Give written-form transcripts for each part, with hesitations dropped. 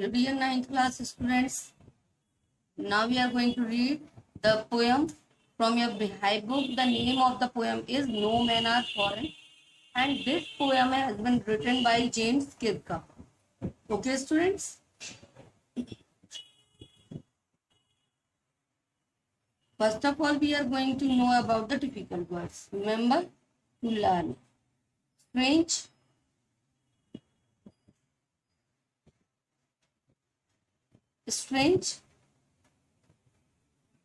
Dear 9th class students, now we are going to read the poem from your Bihai book. The name of the poem is No Men Are Foreign, and this poem has been written by James Kirka. Okay, students? First of all, we are going to know about the difficult words. Remember to learn. Strange, strange,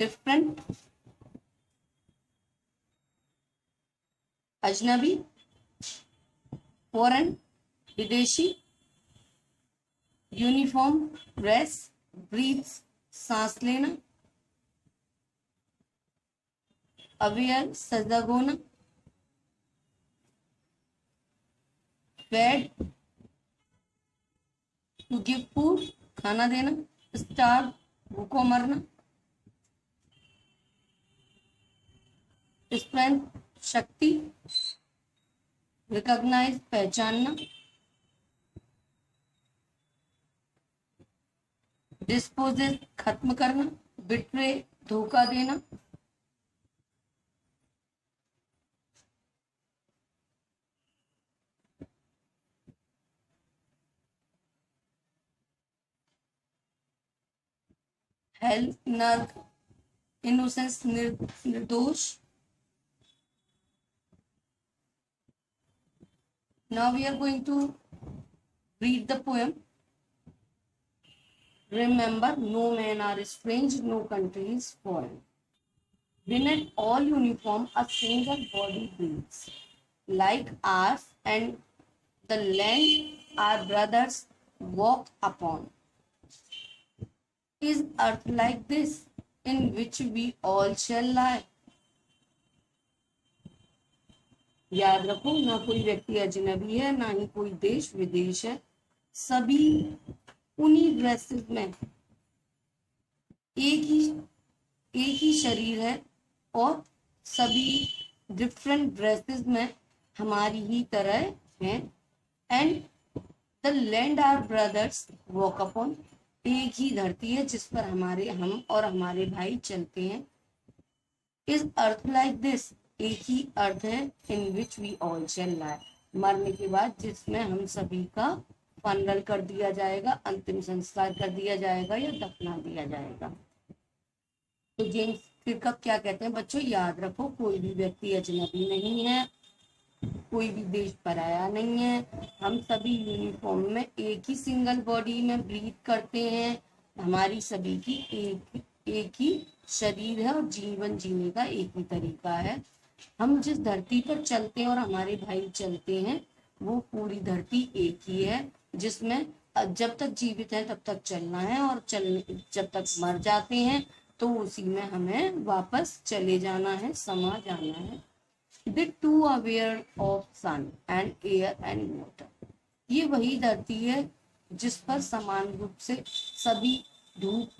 different, अजनबी, foreign, विदेशी, uniform, dress, breathe, सांस लेना, aware, सजग होना, fade, to give food, खाना देना, starve, भूखों मरना, strength, शक्ति, रिकॉग्नाइज, पहचानना, डिस्पोजेस, खत्म करना, बिट्रे, धोखा देना, हेल्प, नर्क, इनोसेंस, निर्दोष. Now we are going to read the poem. Remember, no men are strange, no country is foreign. Beneath all uniform, a single body breathes, like ours, and the land our brothers walk upon. Is earth like this, in which we all shall lie? याद रखो, ना कोई व्यक्ति अजनबी है, ना ही कोई देश विदेश है. सभी उन्हीं ड्रेसेस में एक ही शरीर है और सभी डिफरेंट ड्रेसेस में हमारी ही तरह हैं. And the land our brothers walk upon, एक ही धरती है जिस पर हम और हमारे भाई चलते हैं. इज अर्थ लाइक दिस, एक ही अर्थ है. इन विच वी ऑल शैल लाई, मरने के बाद जिसमें हम सभी का फनरल कर दिया जाएगा, अंतिम संस्कार कर दिया जाएगा या दफना दिया जाएगा. तो जेम्स किर्क क्या कहते हैं बच्चों, याद रखो, कोई भी व्यक्ति अजनबी नहीं है, कोई भी देश पराया नहीं है. हम सभी यूनिफॉर्म में एक ही सिंगल बॉडी में ब्रीथ करते हैं. हमारी सभी की एक ही शरीर है और जीवन जीने का एक ही तरीका है. हम जिस धरती पर चलते हैं और हमारे भाई चलते हैं, वो पूरी धरती एक ही है, जिसमें जब तक जीवित है तब तक चलना है, और जब तक मर जाते हैं तो उसी में हमें वापस चले जाना है, समा जाना है. The two aware of sun and air and water, ये वही धरती है जिस पर समान रूप से सभी धूप,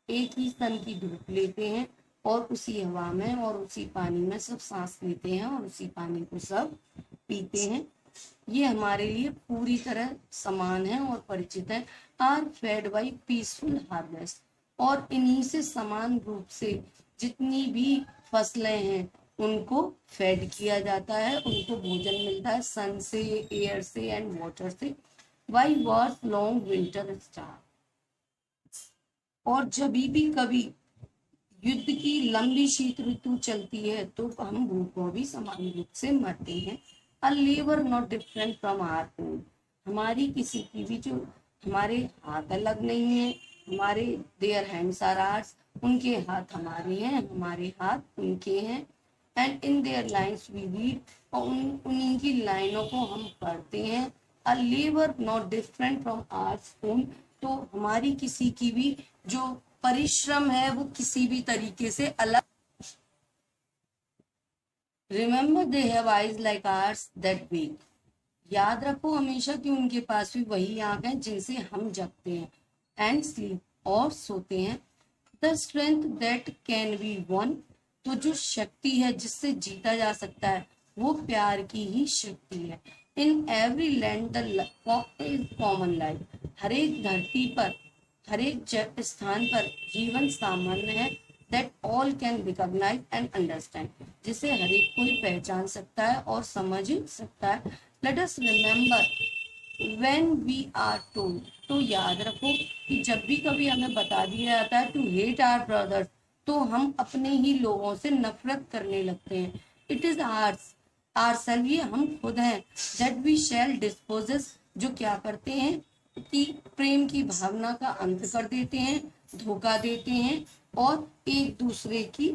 एक ही सन की धूप लेते हैं और उसी हवा में और उसी पानी में सब सांस लेते हैं और उसी पानी को सब पीते हैं. ये हमारे लिए पूरी तरह समान है और परिचित है. Are fed by peaceful harvest, और इन्हीं से समान रूप से जितनी भी फसलें हैं उनको फेड किया जाता है, उनको भोजन मिलता है सन से, एयर से एंड वाटर से. Why was long winter star, और जब भी कभी युद्ध की लंबी शीत ऋतु चलती है तो हम भूखों भी समान रूप से मरते हैं. A labour not different from our own, हमारी किसी की भी जो हमारे हाथ अलग नहीं है, हमारे देयर हैंड्स आर आवर्स, उनके हाथ हमारे हैं, हमारे हाथ उनके हैं. And in their lines we read, और उन्हीं की लाइनों को हम पढ़ते हैं. A labour not different from ours own, तो हमारी किसी की भी जो परिश्रम है वो किसी भी तरीके से अलग. Remember they have eyes like ours that weak, याद रखो हमेशा कि उनके पास भी वही आंख है जिनसे हम जगते हैं. एंड स्लीप, और सोते हैं. The strength that can be one, तो जो शक्ति है जिससे जीता जा सकता है वो प्यार की ही शक्ति है. In every land the is common life, हर एक धरती पर, हर एक स्थान पर जीवन सामान्य है, that all can recognise and understand, जिसे हर एक कोई पहचान सकता है और समझ सकता है। Let us remember when we are told, तो याद रखो कि जब भी कभी हमें बता दिया जाता है टू हेट आवर ब्रदर्स, तो हम अपने ही लोगों से नफरत करने लगते हैं। इट इज आर्स, आरसेल्फ, ये हम खुद हैं, दैट वी शैल डिस्पोजेस, जो क्या करते हैं कि प्रेम की भावना का अंत कर देते हैं, धोखा देते हैं और एक दूसरे की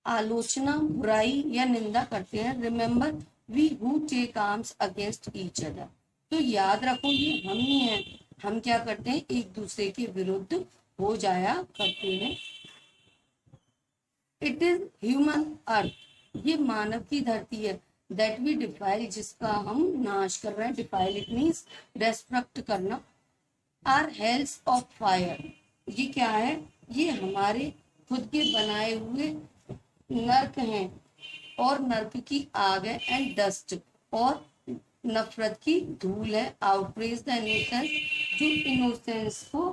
आलोचना, बुराई या निंदा करते हैं। Remember we who take arms against each other, तो याद रखो ये हम ही हैं, हम क्या करते हैं, एक दूसरे के विरुद्ध हो जाया करते हैं। इट इज ह्यूमन अर्थ, ये मानव की धरती है, दैट वी डिफाइल, जिसका हम नाश कर रहे हैं। डिफाइल इट मीन्स डिस्ट्रक्ट करना। आर हेल्स ऑफ फायर, ये क्या है, ये हमारे खुद के बनाए हुए नर्क हैं, और नर्क की आग है। एंड डस्ट, और नफरत की धूल है। आउटरेज द इनोसेंस, जो इनोसेंस को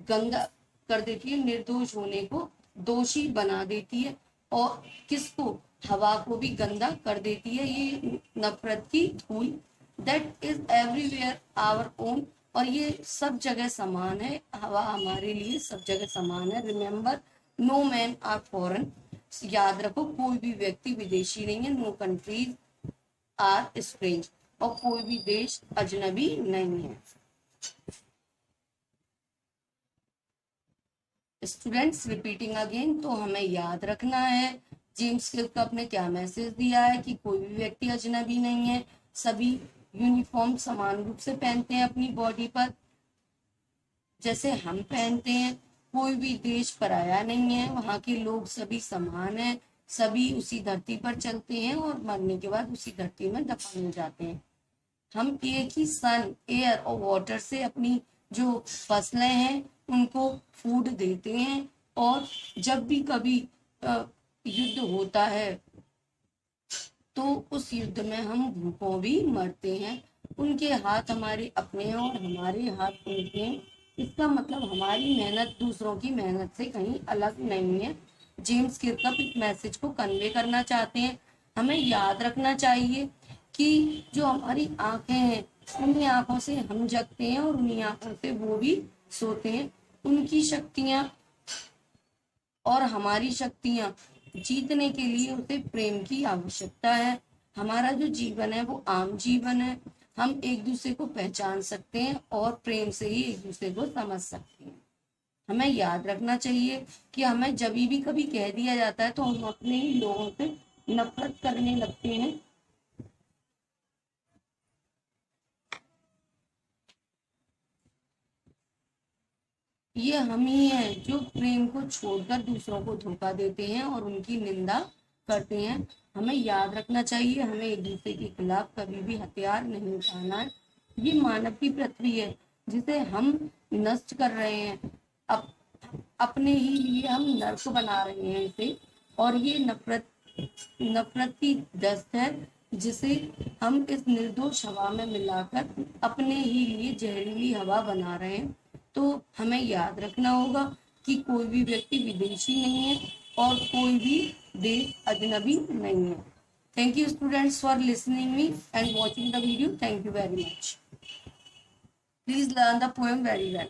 गंदा कर देती है, निर्दोष होने को दोषी बना देती है, और किसको, हवा को भी गंदा कर देती है ये नफरत की धूल। That is everywhere our own, और ये सब जगह समान है, हवा हमारे लिए सब जगह समान है। Remember no man are foreign, याद रखो कोई भी व्यक्ति विदेशी नहीं है। नो कंट्रीज आर स्ट्रेंज, और कोई भी देश अजनबी नहीं है। स्टूडेंट्स, रिपीटिंग अगेन, तो हमें याद रखना है जेम्स क्लिफ ने क्या मैसेज दिया है कि कोई भी व्यक्ति अजनबी नहीं है, सभी यूनिफॉर्म समान रूप से पहनते हैं अपनी बॉडी पर, जैसे हम पहनते हैं। कोई भी देश पराया नहीं है, वहाँ के लोग सभी समान हैं, सभी उसी धरती पर चलते हैं और मरने के बाद उसी धरती में दफन हो जाते हैं। हम एक ही सन, एयर और वाटर से अपनी जो फसलें हैं उनको फूड देते हैं, और जब भी कभी युद्ध होता है तो उस युद्ध में हम भूखों भी मरते हैं। उनके हाथ हमारे अपने हैं और हमारे हाथ उनके हैं, इसका मतलब हमारी मेहनत दूसरों की मेहनत से कहीं अलग नहीं है। जेम्स किर्कप इस मैसेज को कन्वे करना चाहते हैं। हमें याद रखना चाहिए कि जो हमारी आंखें हैं, उन्हीं आंखों से हम जगते हैं और उन्हीं आंखों से वो भी सोते हैं। उनकी शक्तियां और हमारी शक्तियां जीतने के लिए उसे प्रेम की आवश्यकता है। हमारा जो जीवन है वो आम जीवन है, हम एक दूसरे को पहचान सकते हैं और प्रेम से ही एक दूसरे को समझ सकते हैं। हमें याद रखना चाहिए कि हमें जब भी कभी कह दिया जाता है तो हम अपने ही लोगों से नफरत करने लगते हैं। ये हम ही हैं जो प्रेम को छोड़कर दूसरों को धोखा देते हैं और उनकी निंदा करते हैं। हमें याद रखना चाहिए, हमें एक दूसरे के खिलाफ कभी भी हथियार नहीं उठाना है। ये मानव की पृथ्वी है जिसे हम नष्ट कर रहे हैं, अपने ही लिए हम नर्क बना रहे हैं इसे, और ये नफरत की दस्त है जिसे हम इस निर्दोष हवा में मिलाकर अपने ही लिए जहरीली हवा बना रहे हैं। तो हमें याद रखना होगा कि कोई भी व्यक्ति विदेशी नहीं है और कोई भी देश अजनबी नहीं है। Thank you students for listening me and watching the video. Thank you very much. Please learn the poem very well.